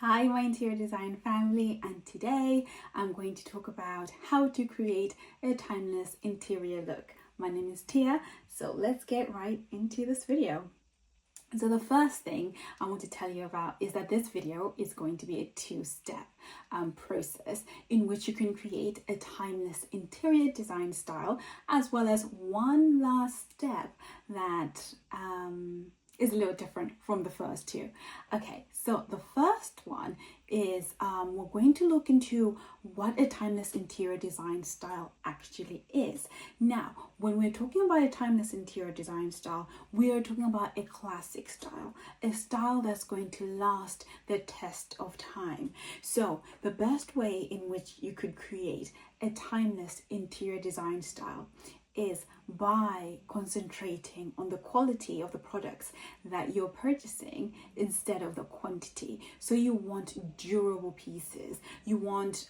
Hi, my interior design family, and today I'm going to talk about how to create a timeless interior look. My name is Tia, so let's get right into this video. So the first thing I want to tell you about is that this video is going to be a two-step process in which you can create a timeless interior design style, as well as one last step that is a little different from the first two. Okay, so the first one is we're going to look into what a timeless interior design style actually is. Now, when we're talking about a timeless interior design style, we are talking about a classic style, a style that's going to last the test of time. So the best way in which you could create a timeless interior design style is by concentrating on the quality of the products that you're purchasing instead of the quantity. So you want durable pieces. You want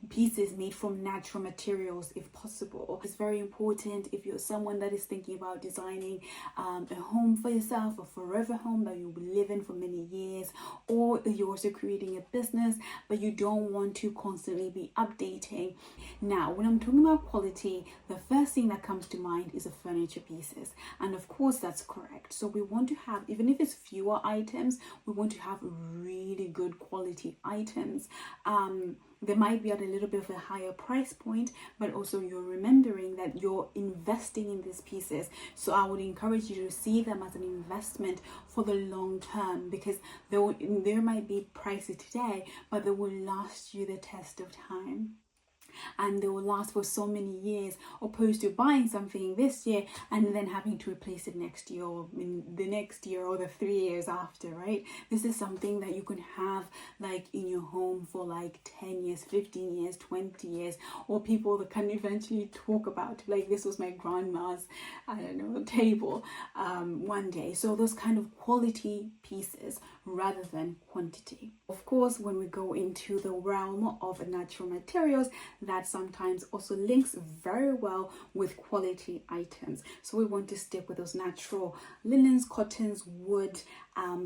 pieces made from natural materials if possible. It's very important if you're someone that is thinking about designing a home for yourself, a forever home that you'll live in for many years, or you're also creating a business but you don't want to constantly be updating. Now, when I'm talking about quality, the first thing that comes to mind is the furniture pieces, and of course that's correct. So we want to have, even if it's fewer items, we want to have really good quality items. They might be at a little bit of a higher price point, but also you're remembering that you're investing in these pieces. So I would encourage you to see them as an investment for the long term, because they might be pricey today, but they will last you the test of time. And they will last for so many years, opposed to buying something this year and then having to replace it next year, or in the next year, or the 3 years after, right? This is something that you can have like in your home for like 10 years, 15 years, 20 years, or people that can eventually talk about, like, this was my grandma's, I don't know, table one day. So those kind of quality pieces rather than quantity. Of course, when we go into the realm of natural materials, that sometimes also links very well with quality items. So we want to stick with those natural linens, cottons, wood,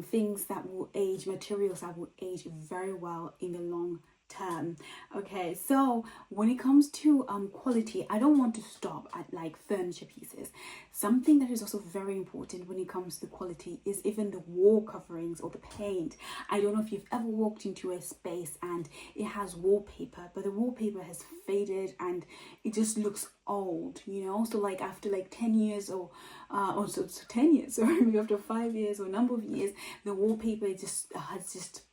things that will age, materials that will age very well in the long term. Okay, so when it comes to quality, I don't want to stop at like furniture pieces. Something that is also very important when it comes to quality is even the wall coverings or the paint. I don't know if you've ever walked into a space and it has wallpaper, but the wallpaper has faded and it just looks old, you know. So like after like 10 years or 10 years, or maybe after 5 years or a number of years, the wallpaper just has just,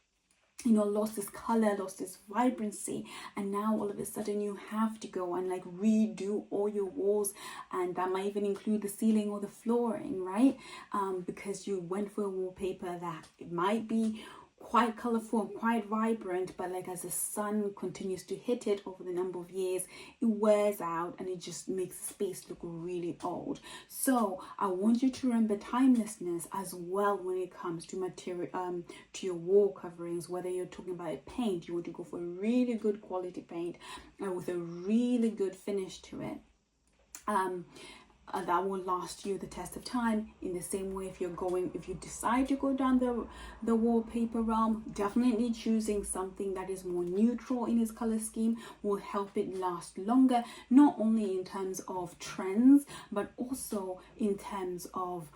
you know, lost its color, lost its vibrancy, and now all of a sudden you have to go and like redo all your walls, and that might even include the ceiling or the flooring, right? Because you went for a wallpaper that it might be quite colorful, quite vibrant, but like as the sun continues to hit it over the number of years, it wears out and it just makes the space look really old. So I want you to remember timelessness as well when it comes to material, to your wall coverings. Whether you're talking about a paint, you want to go for a really good quality paint with a really good finish to it. That will last you the test of time. In the same way, if you decide to go down the wallpaper realm, definitely choosing something that is more neutral in its color scheme will help it last longer, not only in terms of trends, but also in terms of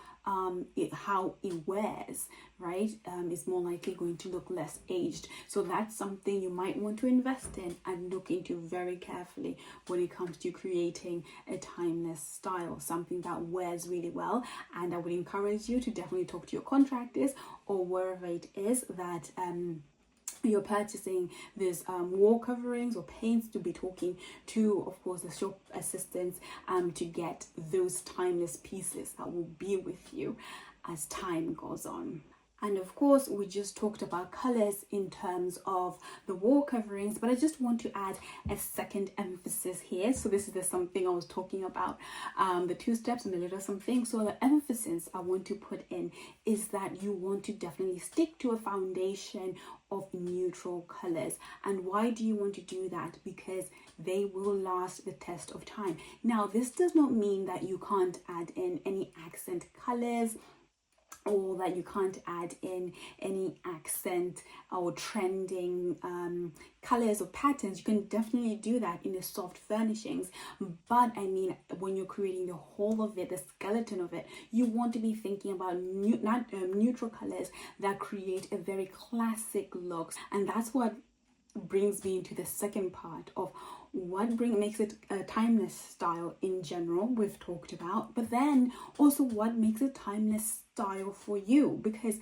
how it wears, right? It's more likely going to look less aged. So that's something you might want to invest in and look into very carefully when it comes to creating a timeless style, something that wears really well. And I would encourage you to definitely talk to your contractors or wherever it is that you're purchasing these wall coverings or paints, to be talking to, of course, the shop assistants to get those timeless pieces that will be with you as time goes on. And of course, we just talked about colors in terms of the wall coverings, but I just want to add a second emphasis here. So this is the something I was talking about, the two steps and the little something. So the emphasis I want to put in is that you want to definitely stick to a foundation of neutral colors. And why do you want to do that? Because they will last the test of time. Now, this does not mean that you can't add in any accent colors or that you can't add in any accent or trending colors or patterns, you can definitely do that in the soft furnishings. But I mean, when you're creating the whole of it, the skeleton of it, you want to be thinking about neutral colors that create a very classic look. And that's what brings me into the second part of what makes it a timeless style in general, we've talked about, but then also what makes a timeless style for you. Because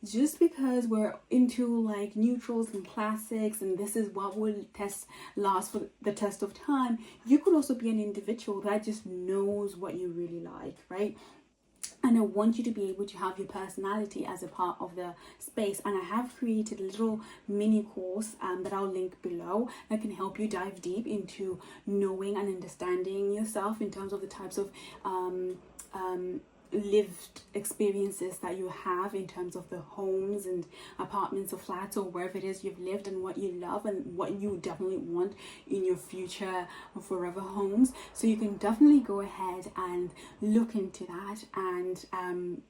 just because we're into like neutrals and classics and this is what will last for the test of time, you could also be an individual that just knows what you really like, right? And I want you to be able to have your personality as a part of the space. And I have created a little mini course that I'll link below that can help you dive deep into knowing and understanding yourself in terms of the types of lived experiences that you have in terms of the homes and apartments or flats or wherever it is you've lived, and what you love and what you definitely want in your future forever homes. So you can definitely go ahead and look into that, and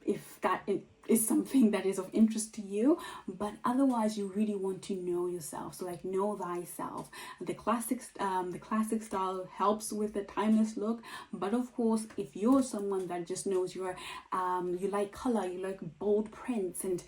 if that is something that is of interest to you. But otherwise, you really want to know yourself. So like, know thyself. The classic style helps with the timeless look. But of course, if you're someone that just knows you like color, you like bold prints, and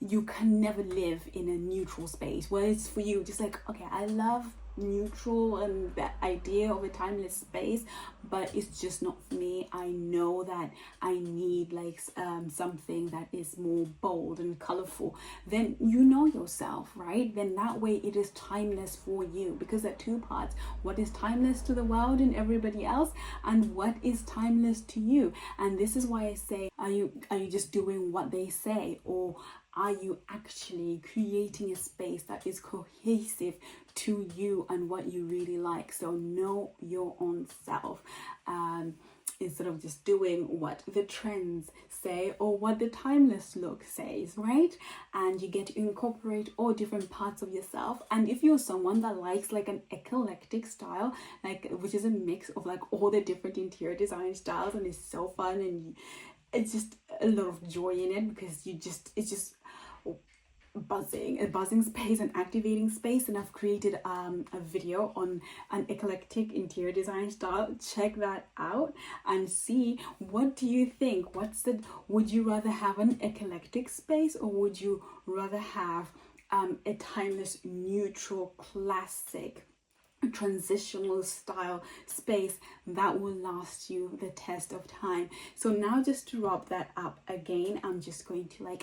you can never live in a neutral space, where it's for you just like, okay, I love neutral and that idea of a timeless space, but it's just not for me. I know that I need like something that is more bold and colorful. Then you know yourself, right? Then that way it is timeless for you, because there are two parts: what is timeless to the world and everybody else, and what is timeless to you. And this is why I say, are you just doing what they say, or are you actually creating a space that is cohesive to you and what you really like? So know your own self, instead of just doing what the trends say or what the timeless look says, right? And you get to incorporate all different parts of yourself. And if you're someone that likes like an eclectic style, like which is a mix of like all the different interior design styles, and it's so fun, and it's just a lot of joy in it, because it's just a buzzing space, an activating space. And I've created a video on an eclectic interior design style. Check that out and see, what do you think? Would you rather have an eclectic space, or would you rather have a timeless, neutral, classic, transitional style space that will last you the test of time? So now, just to wrap that up again, I'm just going to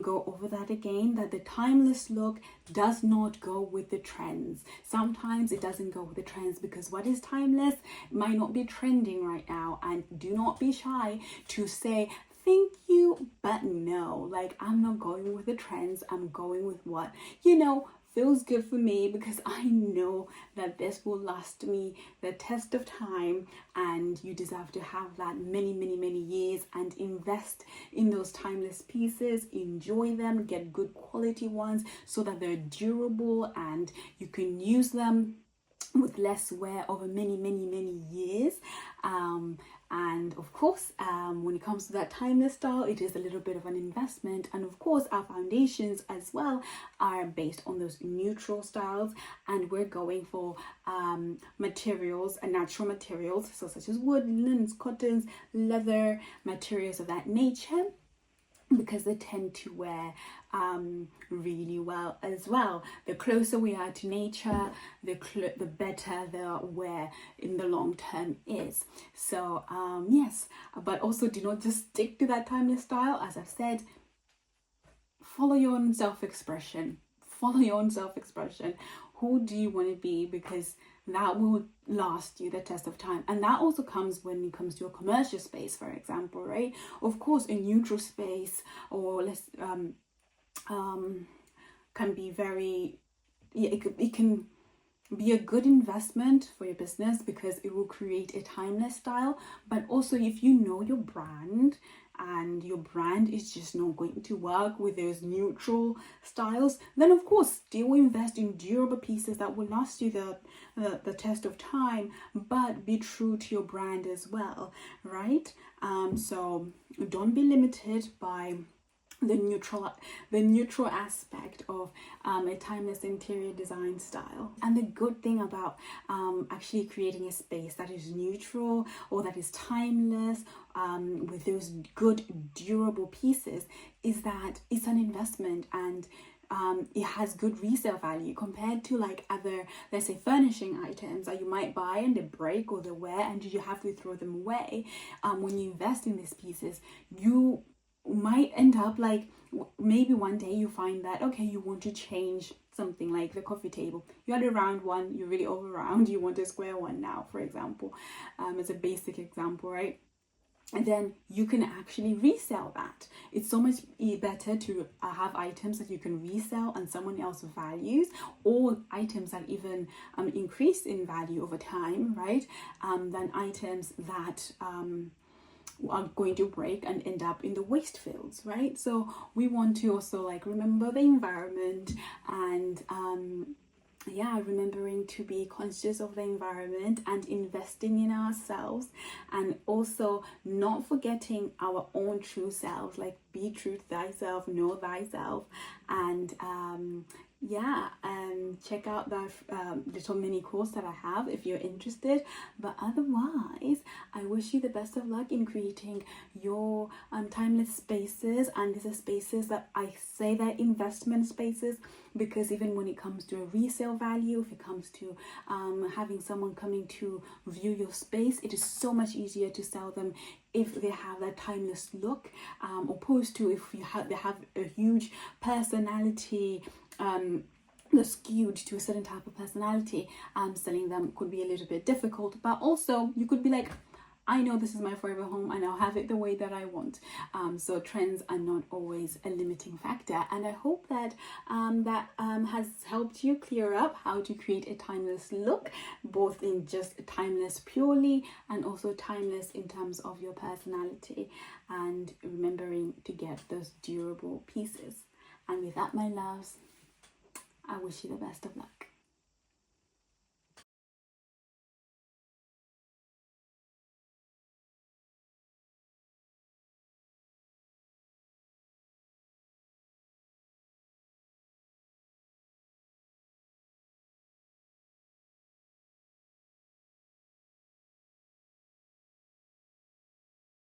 go over that again, that the timeless look does not go with the trends. Sometimes it doesn't go with the trends, because what is timeless might not be trending right now. And do not be shy to say thank you, but no, like, I'm not going with the trends. I'm going with what feels good for me, because I know that this will last me the test of time, and you deserve to have that many years, and invest in those timeless pieces, enjoy them, get good quality ones so that they're durable and you can use them with less wear over many years. And of course, when it comes to that timeless style, it is a little bit of an investment. And of course, our foundations as well are based on those neutral styles, and we're going for materials and natural materials, so such as wood, linens, cottons, leather, materials of that nature, because they tend to wear really well as well. The closer we are to nature, the better the wear in the long term is. So yes, but also do not just stick to that timeless style. As I've said, follow your own self-expression. Who do you want to be? Because that will last you the test of time. And that also comes when it comes to a commercial space, for example, right? Of course, a neutral space, or less can be very, it can be a good investment for your business, because it will create a timeless style. But also, if you know your brand and your brand is just not going to work with those neutral styles, then of course still invest in durable pieces that will last you the test of time, but be true to your brand as well, right? So don't be limited by the neutral aspect of a timeless interior design style. And the good thing about actually creating a space that is neutral or that is timeless with those good durable pieces is that it's an investment, and it has good resale value compared to like other, let's say, furnishing items that you might buy and they break or they wear and you have to throw them away. When you invest in these pieces, you might end up like, maybe one day you find that, okay, you want to change something like the coffee table. You had a round one, you're really over round, you want a square one now, for example, as a basic example, right? And then you can actually resell that. It's so much better to have items that you can resell and someone else values, or items that even increase in value over time, right? Than items that are going to break and end up in the waste fields, right? So we want to also like remember the environment, and remembering to be conscious of the environment and investing in ourselves, and also not forgetting our own true selves, like be true to thyself, know thyself, and check out that little mini course that I have if you're interested. But otherwise, I wish you the best of luck in creating your timeless spaces. And these are spaces that I say they're investment spaces, because even when it comes to a resale value, if it comes to having someone coming to view your space, it is so much easier to sell them if they have that timeless look, opposed to if they have a huge personality, they're skewed to a certain type of personality. Selling them could be a little bit difficult, but also you could be like, I know this is my forever home and I'll have it the way that I want. So trends are not always a limiting factor. And I hope that has helped you clear up how to create a timeless look, both in just timeless purely and also timeless in terms of your personality, and remembering to get those durable pieces. And with that, my loves, I wish you the best of luck.